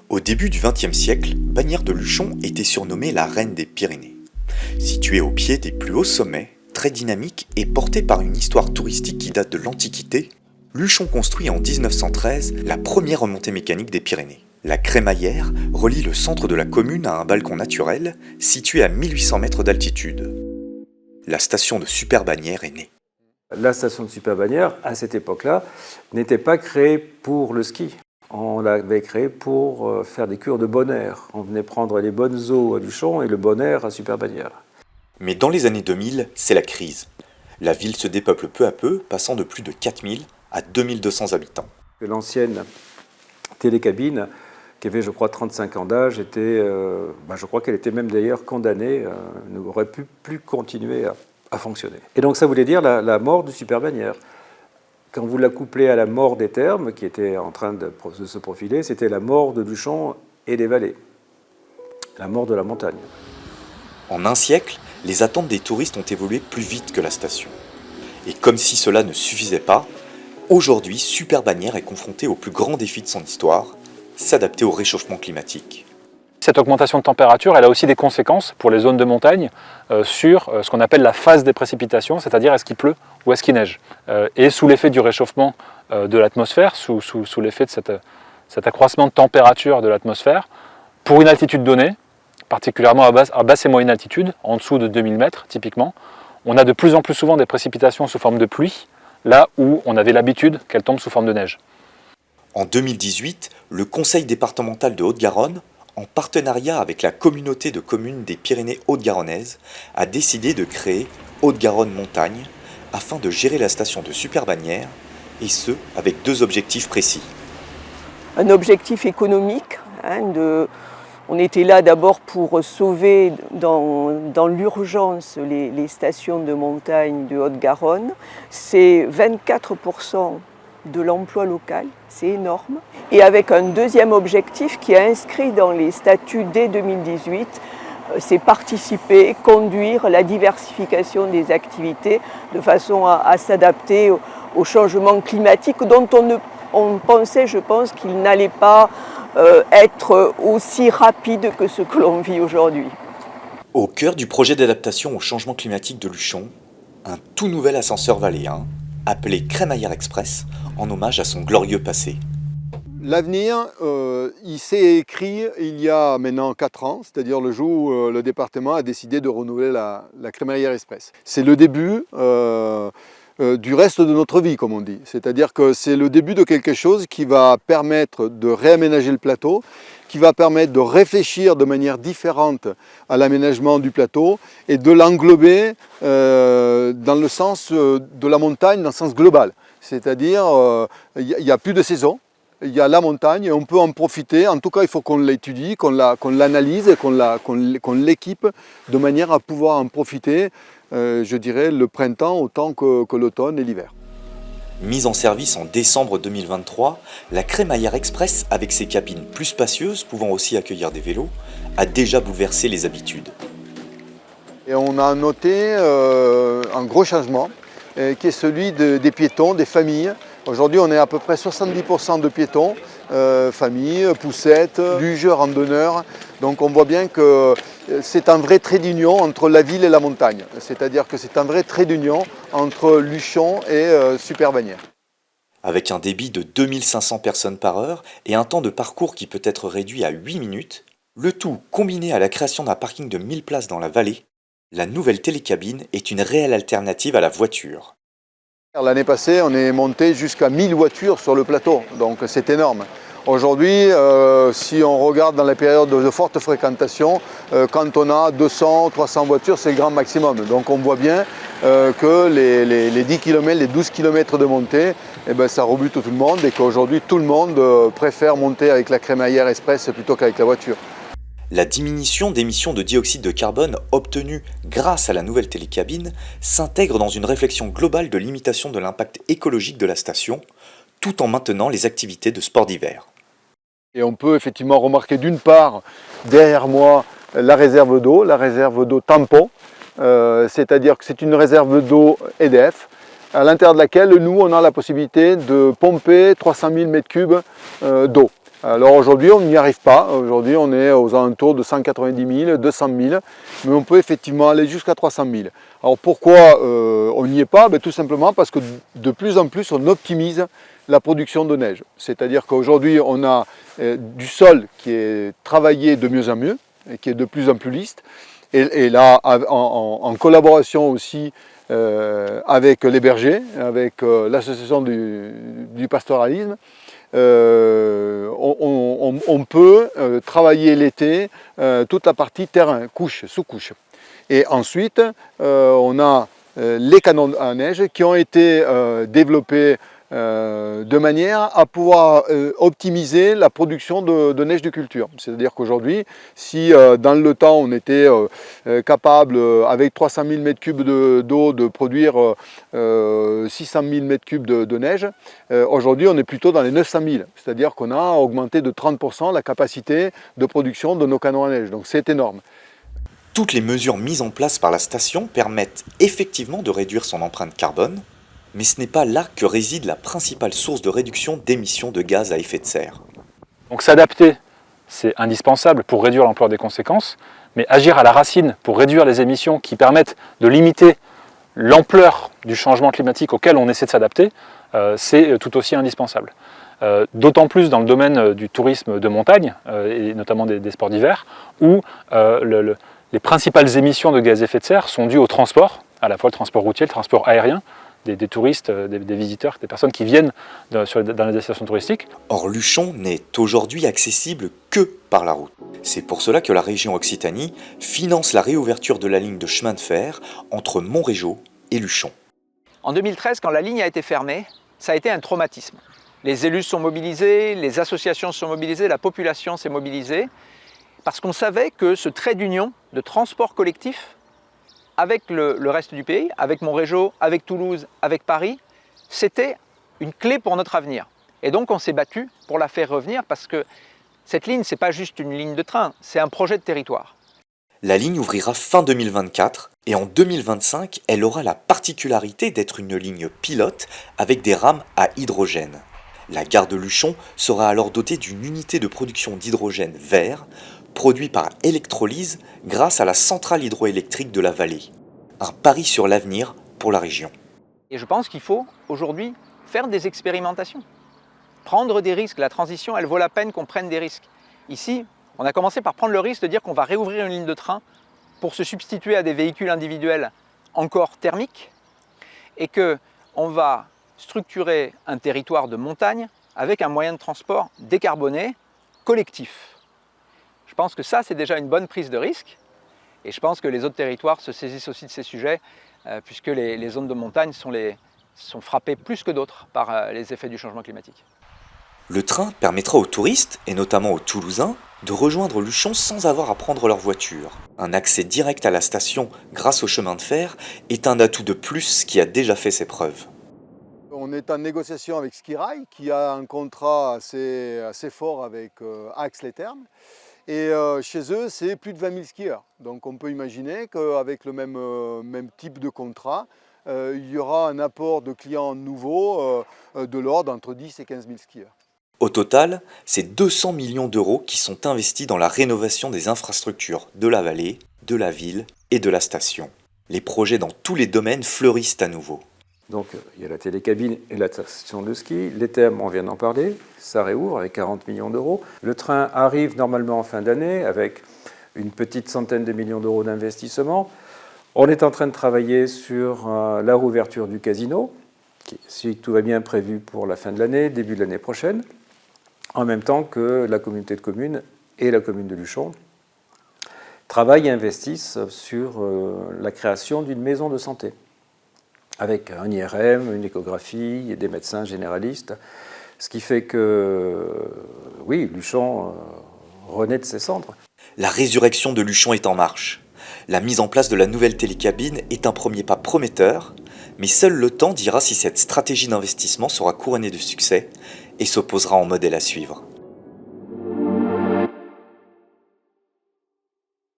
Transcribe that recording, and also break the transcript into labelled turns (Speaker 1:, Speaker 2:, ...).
Speaker 1: Au début du XXe siècle, Bagnères de Luchon était surnommée la reine des Pyrénées. Située au pied des plus hauts sommets, très dynamique et portée par une histoire touristique qui date de l'Antiquité, Luchon construit en 1913 la première remontée mécanique des Pyrénées. La crémaillère relie le centre de la commune à un balcon naturel situé à 1800 mètres d'altitude. La station de Super-Bagnères est née.
Speaker 2: La station de Super-Bagnères, à cette époque-là, n'était pas créée pour le ski. On l'avait créée pour faire des cures de bon air. On venait prendre les bonnes eaux à Luchon et le bon air à Super-Bagnères.
Speaker 1: Mais dans les années 2000, c'est la crise. La ville se dépeuple peu à peu, passant de plus de 4000 à 2200 habitants.
Speaker 2: L'ancienne télécabine, qui avait, je crois, 35 ans d'âge, je crois qu'elle était même d'ailleurs condamnée, n'aurait plus continuer à fonctionner. Et donc ça voulait dire la mort du Super-Bagnères. Quand vous la couplez à la mort des thermes, qui était en train de se profiler, c'était la mort de Luchon et des vallées, la mort de la montagne.
Speaker 1: En un siècle, les attentes des touristes ont évolué plus vite que la station. Et comme si cela ne suffisait pas, aujourd'hui, Super-Bagnères est confrontée au plus grand défi de son histoire, s'adapter au réchauffement climatique.
Speaker 3: Cette augmentation de température, elle a aussi des conséquences pour les zones de montagne sur ce qu'on appelle la phase des précipitations, c'est-à-dire est-ce qu'il pleut ou est-ce qu'il neige. Et sous l'effet du réchauffement de l'atmosphère, sous l'effet de cet accroissement de température de l'atmosphère, pour une altitude donnée, particulièrement à basse et moyenne altitude, en dessous de 2000 mètres typiquement, on a de plus en plus souvent des précipitations sous forme de pluie, là où on avait l'habitude qu'elles tombent sous forme de neige.
Speaker 1: En 2018, le Conseil départemental de Haute-Garonne, en partenariat avec la communauté de communes des Pyrénées haute-garonnaises, a décidé de créer Haute-Garonne Montagne afin de gérer la station de Super-Bagnères, et ce, avec deux objectifs précis.
Speaker 4: Un objectif économique, on était là d'abord pour sauver dans l'urgence les stations de montagne de Haute-Garonne. C'est 24% de l'emploi local, c'est énorme. Et avec un deuxième objectif qui est inscrit dans les statuts dès 2018, c'est participer, conduire la diversification des activités de façon à s'adapter au changement climatique dont on pensait, je pense, qu'il n'allait pas être aussi rapide que ce que l'on vit aujourd'hui.
Speaker 1: Au cœur du projet d'adaptation au changement climatique de Luchon, un tout nouvel ascenseur valléen, appelé Crémaillère Express, en hommage à son glorieux passé.
Speaker 5: L'avenir, il s'est écrit il y a maintenant 4 ans, c'est-à-dire le jour où le département a décidé de renouveler la Crémaillère Express. C'est le début du reste de notre vie, comme on dit. C'est-à-dire que c'est le début de quelque chose qui va permettre de réaménager le plateau, qui va permettre de réfléchir de manière différente à l'aménagement du plateau et de l'englober dans le sens de la montagne, dans le sens global. C'est-à-dire, il n'y a plus de saison. Il y a la montagne et on peut en profiter. En tout cas, il faut qu'on l'étudie, qu'on l'analyse et qu'on l'équipe de manière à pouvoir en profiter, je dirais, le printemps autant que l'automne et l'hiver.
Speaker 1: Mise en service en décembre 2023, la Crémaillère Express, avec ses cabines plus spacieuses, pouvant aussi accueillir des vélos, a déjà bouleversé les habitudes.
Speaker 5: Et on a noté un gros changement, qui est celui des piétons, des familles. Aujourd'hui, on est à peu près 70% de piétons, familles, poussettes, luge, randonneurs. Donc on voit bien que c'est un vrai trait d'union entre la ville et la montagne. C'est-à-dire que c'est un vrai trait d'union entre Luchon et Super-Bagnères.
Speaker 1: Avec un débit de 2500 personnes par heure et un temps de parcours qui peut être réduit à 8 minutes, le tout combiné à la création d'un parking de 1000 places dans la vallée, la nouvelle télécabine est une réelle alternative à la voiture.
Speaker 5: L'année passée, on est monté jusqu'à 1000 voitures sur le plateau, donc c'est énorme. Aujourd'hui, si on regarde dans les périodes de forte fréquentation, quand on a 200, 300 voitures, c'est le grand maximum. Donc on voit bien que les 10 km, les 12 km de montée, ça rebute tout le monde et qu'aujourd'hui tout le monde préfère monter avec la Crémaillère Express plutôt qu'avec la voiture.
Speaker 1: La diminution d'émissions de dioxyde de carbone obtenue grâce à la nouvelle télécabine s'intègre dans une réflexion globale de limitation de l'impact écologique de la station, tout en maintenant les activités de sport d'hiver.
Speaker 5: Et on peut effectivement remarquer d'une part, derrière moi, la réserve d'eau tampon, c'est-à-dire que c'est une réserve d'eau EDF, à l'intérieur de laquelle nous, on a la possibilité de pomper 300 000 m3 d'eau. Alors aujourd'hui, on n'y arrive pas. Aujourd'hui, on est aux alentours de 190 000, 200 000, mais on peut effectivement aller jusqu'à 300 000. Alors pourquoi on n'y est pas? Tout simplement parce que de plus en plus, on optimise la production de neige. C'est-à-dire qu'aujourd'hui, on a du sol qui est travaillé de mieux en mieux, et qui est de plus en plus lisse. Et là, en collaboration aussi avec les bergers, avec l'association du pastoralisme, on peut travailler l'été toute la partie terrain, couche, sous-couche. Et ensuite, on a les canons à neige qui ont été développés de manière à pouvoir optimiser la production de neige de culture. C'est-à-dire qu'aujourd'hui, si dans le temps on était capable avec 300 000 m3 d'eau de produire 600 000 m3 de neige, aujourd'hui on est plutôt dans les 900 000. C'est-à-dire qu'on a augmenté de 30% la capacité de production de nos canons à neige. Donc c'est énorme.
Speaker 1: Toutes les mesures mises en place par la station permettent effectivement de réduire son empreinte carbone, mais ce n'est pas là que réside la principale source de réduction d'émissions de gaz à effet de serre.
Speaker 3: Donc s'adapter, c'est indispensable pour réduire l'ampleur des conséquences, mais agir à la racine pour réduire les émissions qui permettent de limiter l'ampleur du changement climatique auquel on essaie de s'adapter, c'est tout aussi indispensable. D'autant plus dans le domaine du tourisme de montagne, et notamment des sports d'hiver, où les principales émissions de gaz à effet de serre sont dues au transport, à la fois le transport routier, le transport aérien, des touristes, des visiteurs, des personnes qui viennent dans les destinations touristiques.
Speaker 1: Or, Luchon n'est aujourd'hui accessible que par la route. C'est pour cela que la région Occitanie finance la réouverture de la ligne de chemin de fer entre Montrégeau et Luchon.
Speaker 6: En 2013, quand la ligne a été fermée, ça a été un traumatisme. Les élus sont mobilisés, les associations sont mobilisées, la population s'est mobilisée, parce qu'on savait que ce trait d'union de transport collectif avec le reste du pays, avec Montrégeau, avec Toulouse, avec Paris, c'était une clé pour notre avenir. Et donc on s'est battu pour la faire revenir parce que cette ligne, ce n'est pas juste une ligne de train, c'est un projet de territoire.
Speaker 1: La ligne ouvrira fin 2024 et en 2025, elle aura la particularité d'être une ligne pilote avec des rames à hydrogène. La gare de Luchon sera alors dotée d'une unité de production d'hydrogène vert produit par électrolyse grâce à la centrale hydroélectrique de la vallée. Un pari sur l'avenir pour la région.
Speaker 6: Et je pense qu'il faut aujourd'hui faire des expérimentations, prendre des risques. La transition, elle vaut la peine qu'on prenne des risques. Ici, on a commencé par prendre le risque de dire qu'on va réouvrir une ligne de train pour se substituer à des véhicules individuels encore thermiques et qu'on va structurer un territoire de montagne avec un moyen de transport décarboné, collectif. Je pense que ça, c'est déjà une bonne prise de risque. Et je pense que les autres territoires se saisissent aussi de ces sujets, puisque les zones de montagne sont frappées plus que d'autres par les effets du changement climatique.
Speaker 1: Le train permettra aux touristes, et notamment aux Toulousains, de rejoindre Luchon sans avoir à prendre leur voiture. Un accès direct à la station grâce au chemin de fer est un atout de plus qui a déjà fait ses preuves.
Speaker 5: On est en négociation avec Skirail, qui a un contrat assez fort avec Ax-les-Thermes. Et chez eux, c'est plus de 20 000 skieurs. Donc on peut imaginer qu'avec le même type de contrat, il y aura un apport de clients nouveaux de l'ordre entre 10 et 15 000 skieurs.
Speaker 1: Au total, c'est 200 millions d'euros qui sont investis dans la rénovation des infrastructures de la vallée, de la ville et de la station. Les projets dans tous les domaines fleurissent à nouveau.
Speaker 2: Donc il y a la télécabine et la station de ski. Les Thermes, on vient d'en parler, ça réouvre avec 40 millions d'euros. Le train arrive normalement en fin d'année avec une petite centaine de millions d'euros d'investissement. On est en train de travailler sur la réouverture du casino, qui est, si tout va bien, prévu pour la fin de l'année, début de l'année prochaine, en même temps que la communauté de communes et la commune de Luchon travaillent et investissent sur la création d'une maison de santé, avec un IRM, une échographie et des médecins généralistes. Ce qui fait que, oui, Luchon renaît de ses cendres.
Speaker 1: La résurrection de Luchon est en marche. La mise en place de la nouvelle télécabine est un premier pas prometteur, mais seul le temps dira si cette stratégie d'investissement sera couronnée de succès et s'opposera en modèle à suivre.